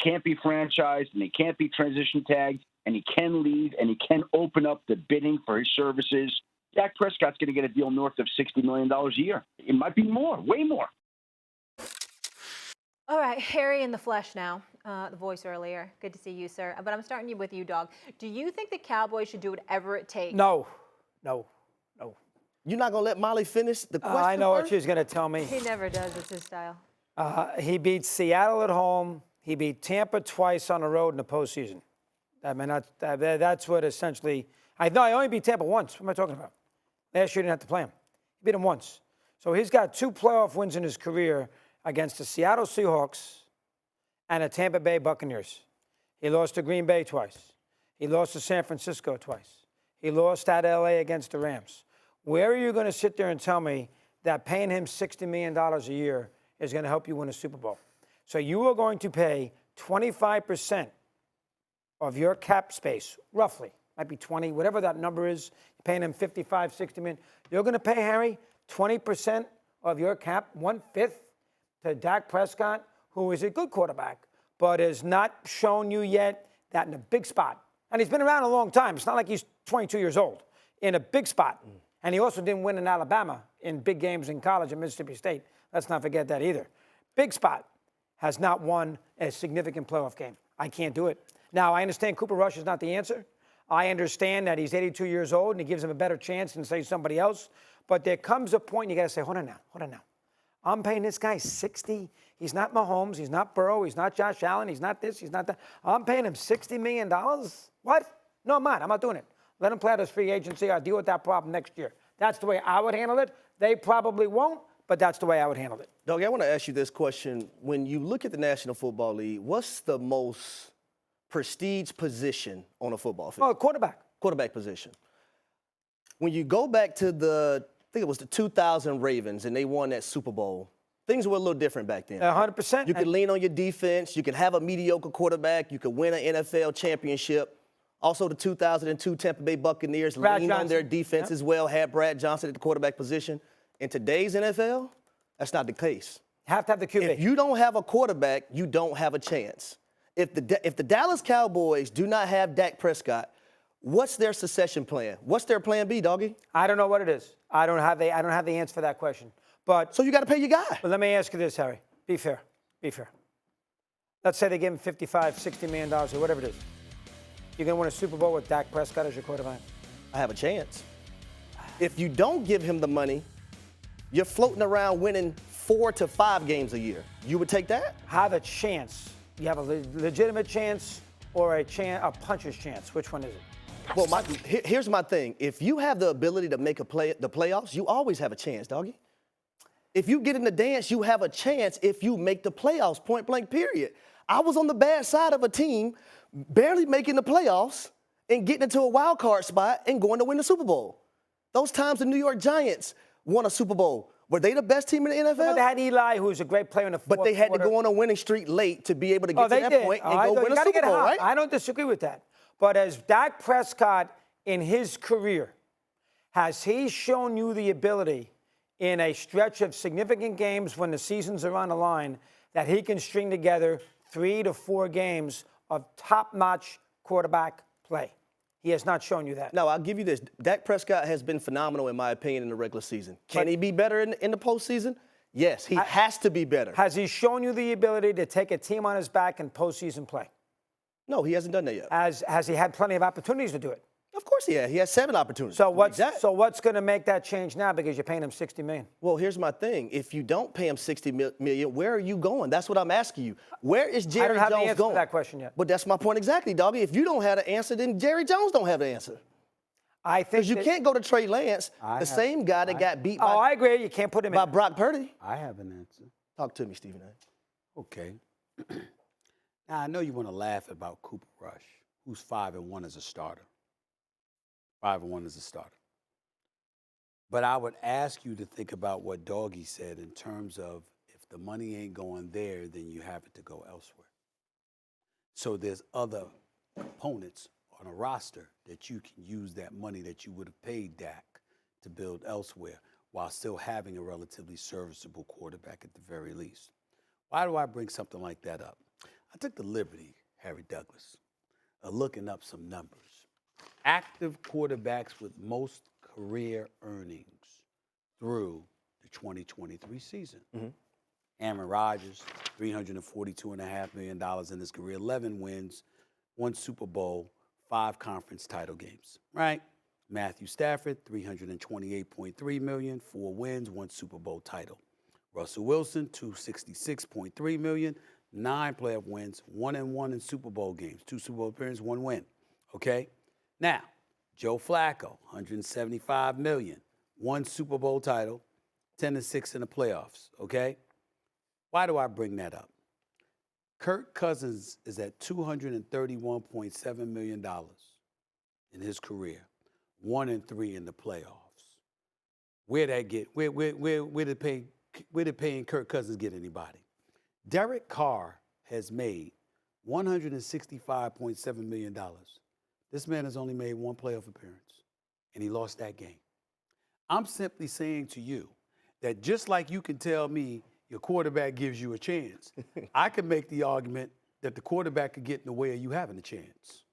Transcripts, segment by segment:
can't be franchised and he can't be transition tagged and he can leave and he can open up the bidding for his services, Dak Prescott's going to get a deal north of $60 million a year. It might be more, way more. All right, Harry in the flesh now, the voice earlier. Good to see you, sir. But I'm starting with you, Dog. Do you think the Cowboys should do whatever it takes? No. You're not going to let Molly finish the question I know first? what she's going to tell me. He never does. It's his style. He beat Seattle at home. He beat Tampa twice on the road in the postseason. I mean, that's what essentially – I only beat Tampa once. What am I talking about? Last year, he didn't have to play him. He beat him once. So he's got 2 playoff wins in his career against the Seattle Seahawks and the Tampa Bay Buccaneers. He lost to Green Bay twice. He lost to San Francisco twice. He lost at L.A. against the Rams. Where are you going to sit there and tell me that paying him $60 million a year is going to help you win a Super Bowl? So you are going to pay 25% of your cap space, roughly, might be 20, whatever that number is. You're paying him 55, 60 million. You're going to pay Harry 20% of your cap, 1/5, to Dak Prescott, who is a good quarterback, but has not shown you yet that in a big spot. And he's been around a long time. It's not like he's 22 years old. In a big spot. And he also didn't win in Alabama in big games in college at Mississippi State. Let's not forget that either. Big spot has not won a significant playoff game. I can't do it. Now, I understand Cooper Rush is not the answer. I understand that he's 82 years old and he gives him a better chance than, say, somebody else. But there comes a point you got to say, hold on now. I'm paying this guy 60. He's not Mahomes. He's not Burrow. He's not Josh Allen. He's not this. He's not that. I'm paying him $60 million? What? No, I'm not. I'm not doing it. Let him play out his free agency. I'll deal with that problem next year. That's the way I would handle it. They probably won't, but that's the way I would handle it. Doug, I want to ask you this question. When you look at the National Football League, what's the most prestige position on a football field? Oh, quarterback. Quarterback position. When you go back to I think it was the 2000 Ravens, and they won that Super Bowl, things were a little different back then. 100%. You could lean on your defense. You could have a mediocre quarterback. You could win an NFL championship. Also, the 2002 Tampa Bay Buccaneers leaned on their defense as well, had Brad Johnson at the quarterback position. In today's NFL, that's not the case. Have to have the QB. If you don't have a quarterback, you don't have a chance. If the Dallas Cowboys do not have Dak Prescott, what's their succession plan? What's their plan B, doggy? I don't know what it is. I don't have the answer for that question. But so you got to pay your guy. But let me ask you this, Harry. Be fair. Let's say they give him $55, $60 million or whatever it is. You're going to win a Super Bowl with Dak Prescott as your quarterback? I have a chance. If you don't give him the money, you're floating around winning 4 to 5 games a year. You would take that? Have a chance. You have a legitimate chance or a puncher's chance. Which one is it? Well, here's my thing. If you have the ability to make the playoffs, you always have a chance, doggy. If you get in the dance, you have a chance if you make the playoffs, point blank, period. I was on the bad side of a team barely making the playoffs and getting into a wild card spot and going to win the Super Bowl. Those times the New York Giants won a Super Bowl. Were they the best team in the NFL? But they had Eli, who's a great player in the fourth But they had to go on a winning streak late to be able to get to that point and go win a Super Bowl, right? I don't disagree with that. But as Dak Prescott in his career, has he shown you the ability in a stretch of significant games when the seasons are on the line that he can string together 3 to 4 games of top-notch quarterback play? He has not shown you that. No, I'll give you this. Dak Prescott has been phenomenal, in my opinion, in the regular season. Can he be better in the postseason? Yes, he has to be better. Has he shown you the ability to take a team on his back in postseason play? No, he hasn't done that yet. Has he had plenty of opportunities to do it? Of course he has. He has 7 opportunities. So what's going to make that change now because you're paying him $60 million? Well, here's my thing. If you don't pay him $60 million, where are you going? That's what I'm asking you. Where is Jerry Jones going? I don't have the answer to that question yet. But that's my point exactly, doggy. If you don't have the answer, then Jerry Jones don't have the answer. I think because you can't go to Trey Lance, same guy that got beat by. Oh, I agree. You can't put him by in. Brock Purdy. I have an answer. Talk to me, Stephen A. Okay. Now I know you want to laugh about Cooper Rush, who's 5-1 as a starter. 5-1 as a starter. But I would ask you to think about what Doggy said in terms of if the money ain't going there, then you have it to go elsewhere. So there's other components on a roster that you can use that money that you would have paid Dak to build elsewhere while still having a relatively serviceable quarterback at the very least. Why do I bring something like that up? I took the liberty, Harry Douglas, of looking up some numbers. Active quarterbacks with most career earnings through the 2023 season. Aaron Rodgers, $342.5 million in his career, 11 wins, 1 Super Bowl, 5 conference title games, right? Matthew Stafford, $328.3 million, 4 wins, 1 Super Bowl title. Russell Wilson, $266.3 million, 9 playoff wins, 1-1 in Super Bowl games, 2 Super Bowl appearances, 1 win, okay? Now, Joe Flacco, $175 million, 1 Super Bowl title, 10-6 in the playoffs, okay? Why do I bring that up? Kirk Cousins is at $231.7 million in his career, 1-3 in the playoffs. Where did paying Kirk Cousins get anybody? Derek Carr has made $165.7 million. This man has only made 1 playoff appearance, and he lost that game. I'm simply saying to you that just like you can tell me your quarterback gives you a chance, I can make the argument that the quarterback could get in the way of you having a chance.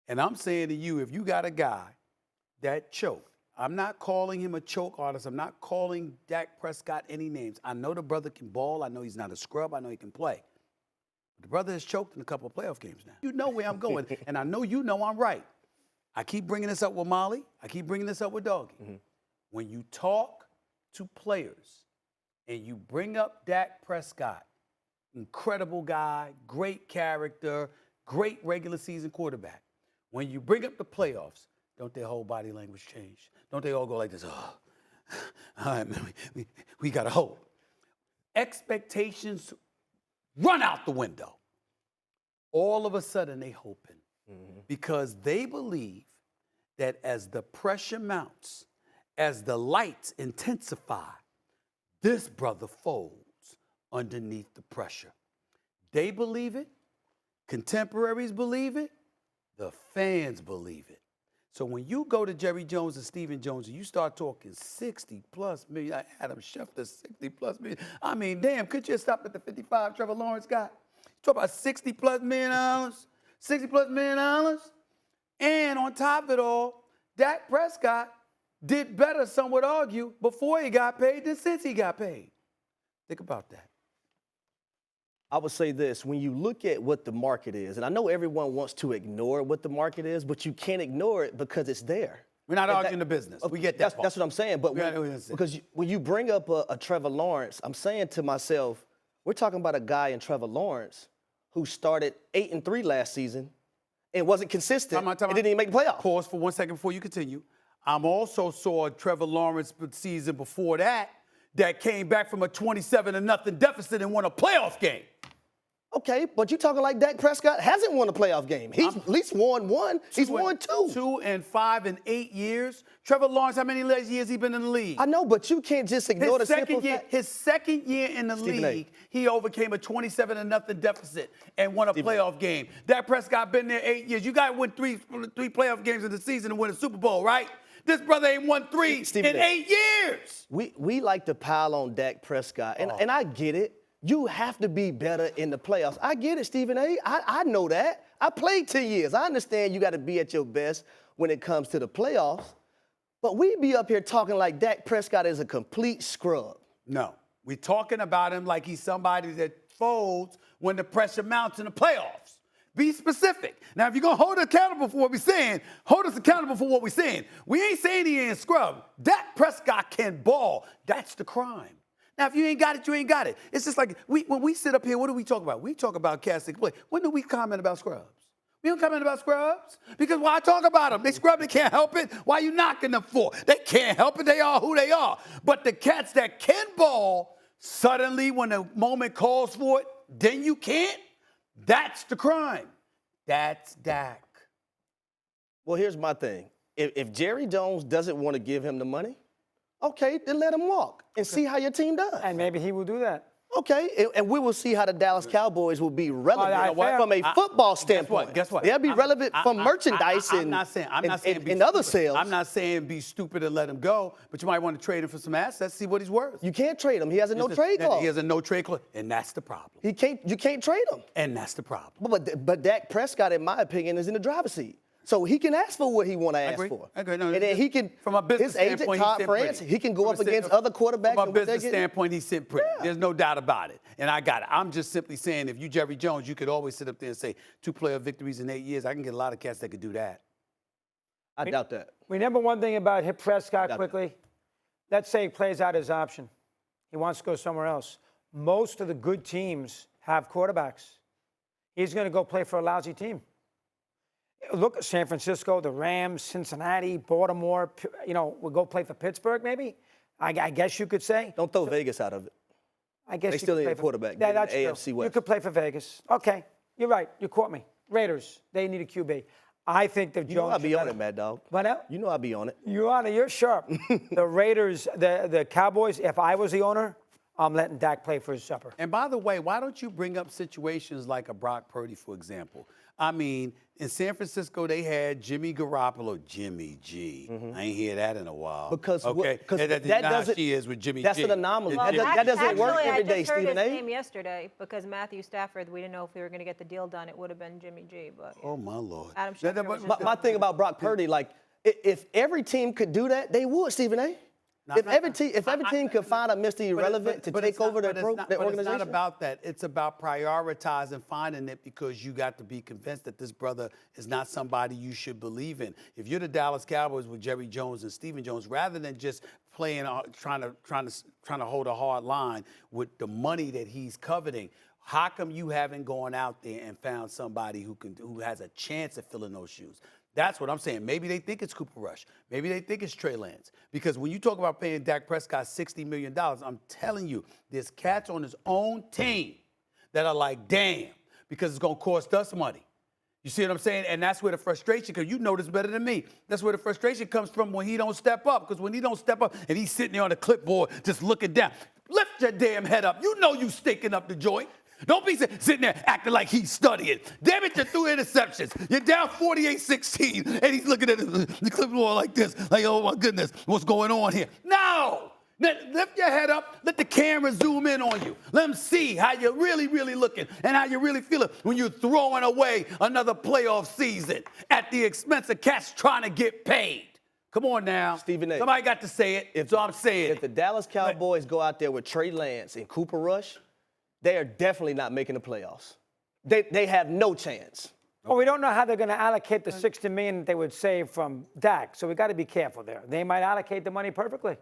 And I'm saying to you, if you got a guy that choked, I'm not calling him a choke artist. I'm not calling Dak Prescott any names. I know the brother can ball. I know he's not a scrub. I know he can play. But the brother has choked in a couple of playoff games now. You know where I'm going, and I know you know I'm right. I keep bringing this up with Molly. I keep bringing this up with Doggy. When you talk to players and you bring up Dak Prescott, incredible guy, great character, great regular season quarterback. When you bring up the playoffs, don't their whole body language change? Don't they all go like this? Oh, all right, man, we got to hope. Expectations run out the window. All of a sudden, they hoping because they believe that as the pressure mounts, as the lights intensify, this brother folds underneath the pressure. They believe it. Contemporaries believe it. The fans believe it. So when you go to Jerry Jones and Stephen Jones and you start talking 60+ million, Adam Schefter, 60+ million. I mean, damn, could you have stopped at the 55 Trevor Lawrence got? You talk about $60+ million, $60+ million. And on top of it all, Dak Prescott did better, some would argue, before he got paid than since he got paid. Think about that. I would say this, when you look at what the market is, and I know everyone wants to ignore what the market is, but you can't ignore it because it's there. We're not arguing the business. We get that. That's what I'm saying. But when you bring up a Trevor Lawrence, I'm saying to myself, we're talking about a guy in Trevor Lawrence who started 8-3 last season and wasn't consistent and didn't even make the playoffs. Pause for 1 second before you continue. I'm also saw Trevor Lawrence season before that came back from a 27-0 deficit and won a playoff game. Okay, but you talking like Dak Prescott hasn't won a playoff game. He's at least won 1. He's won 2. 2 and 5 and 8 years. Trevor Lawrence, how many years he been in the league? I know, but you can't just ignore the simple fact. His second year in the league, he overcame a 27-0 deficit and won a playoff game. Dak Prescott been there 8 years. You got to win three playoff games in the season and win a Super Bowl, right? This brother ain't won 3 in 8 years. We like to pile on Dak Prescott, and I get it. You have to be better in the playoffs. I get it, Stephen A. I know that. I played 10 years. I understand you got to be at your best when it comes to the playoffs. But we be up here talking like Dak Prescott is a complete scrub. No. We're talking about him like he's somebody that folds when the pressure mounts in the playoffs. Be specific. Now, if you're going to hold us accountable for what we're saying, hold us accountable for what we're saying. We ain't saying he ain't scrub. Dak Prescott can ball. That's the crime. Now, if you ain't got it, you ain't got it. It's just like when we sit up here, what do we talk about? We talk about cats that play. When do we comment about scrubs? We don't comment about scrubs because why talk about them? They scrub, they can't help it. Why you knocking them for? They can't help it. They are who they are. But the cats that can ball, suddenly when the moment calls for it, then you can't. That's the crime. That's Dak. Well, here's my thing. If Jerry Jones doesn't want to give him the money, okay, then let him walk and see how your team does. And maybe he will do that. Okay, and we will see how the Dallas Cowboys will be relevant fair. from a football standpoint. Guess what? They'll be relevant from merchandise I'm not saying be and other stupid. sales. I'm not saying be stupid and let him go, but you might want to trade him for some assets, see what he's worth. You can't trade him. He has a no-trade clause. He has a no-trade clause, and that's the problem. You can't trade him. And that's the problem. But Dak Prescott, in my opinion, is in the driver's seat. So he can ask for what he want to ask for. I agree. No, and then he can, from a business his agent, standpoint, Todd he's France, pretty. he can go up against other quarterbacks. From a and what they business get. standpoint, he's sitting pretty. Yeah. There's no doubt about it. And I got it. I'm just simply saying, if you Jerry Jones, you could always sit up there and say 2 playoff victories in 8 years. I can get a lot of cats that could do that. I doubt that. Remember one thing about Prescott quickly? Let's say he plays out his option. He wants to go somewhere else. Most of the good teams have quarterbacks. He's going to go play for a lousy team. Look at San Francisco, the Rams, Cincinnati, Baltimore. We'll go play for Pittsburgh maybe. I guess you could say. Don't throw Vegas out of it. I guess they still need a quarterback. Yeah, that's AFC true. West. You could play for Vegas. Okay, you're right. You caught me. Raiders, they need a QB. I think the Jones. You know I'll be on it, Mad Dog. What now? You know I'll be on it. You're on it. You're sharp. The Raiders, the Cowboys, if I was the owner, I'm letting Dak play for his supper. And by the way, why don't you bring up situations like a Brock Purdy, for example? I mean, in San Francisco, they had Jimmy Garoppolo, Jimmy G. I ain't hear that in a while. Because that doesn't. She is with Jimmy that's G. an anomaly. Well, That doesn't work every day, I just heard Stephen his A. name yesterday because Matthew Stafford, we didn't know if we were going to get the deal done. It would have been Jimmy G. But Oh, my Lord. Adam Schefter was just My thing about Brock Purdy, like, if every team could do that, they would, Stephen A. If every team could find a Mr. Irrelevant to take over their organization. It's not about that. It's about prioritizing finding it because you got to be convinced that this brother is not somebody you should believe in. If you're the Dallas Cowboys with Jerry Jones and Stephen Jones, rather than just playing, trying to hold a hard line with the money that he's coveting, how come you haven't gone out there and found somebody who has a chance at filling those shoes? That's what I'm saying. Maybe they think it's Cooper Rush. Maybe they think it's Trey Lance. Because when you talk about paying Dak Prescott $60 million, I'm telling you, there's cats on his own team that are like, damn, because it's going to cost us money. You see what I'm saying? And that's where the frustration, because you know this better than me. That's where the frustration comes from when he don't step up. Because when he don't step up and he's sitting there on the clipboard just looking down, lift your damn head up. You know you stinking up the joint. Don't be sitting there acting like he's studying. Damn it, you're 2 interceptions. You're down 48-16, and he's looking at the clipboard like this, like, oh, my goodness, what's going on here? No! Lift your head up. Let the camera zoom in on you. Let them see how you're really, really looking and how you're really feeling when you're throwing away another playoff season at the expense of cats trying to get paid. Come on now. Stephen A. Somebody got to say it, so I'm saying If the Dallas Cowboys go out there with Trey Lance and Cooper Rush, they are definitely not making the playoffs. They have no chance. Well, we don't know how they're going to allocate the $60 million they would save from Dak, so we got to be careful there. They might allocate the money perfectly.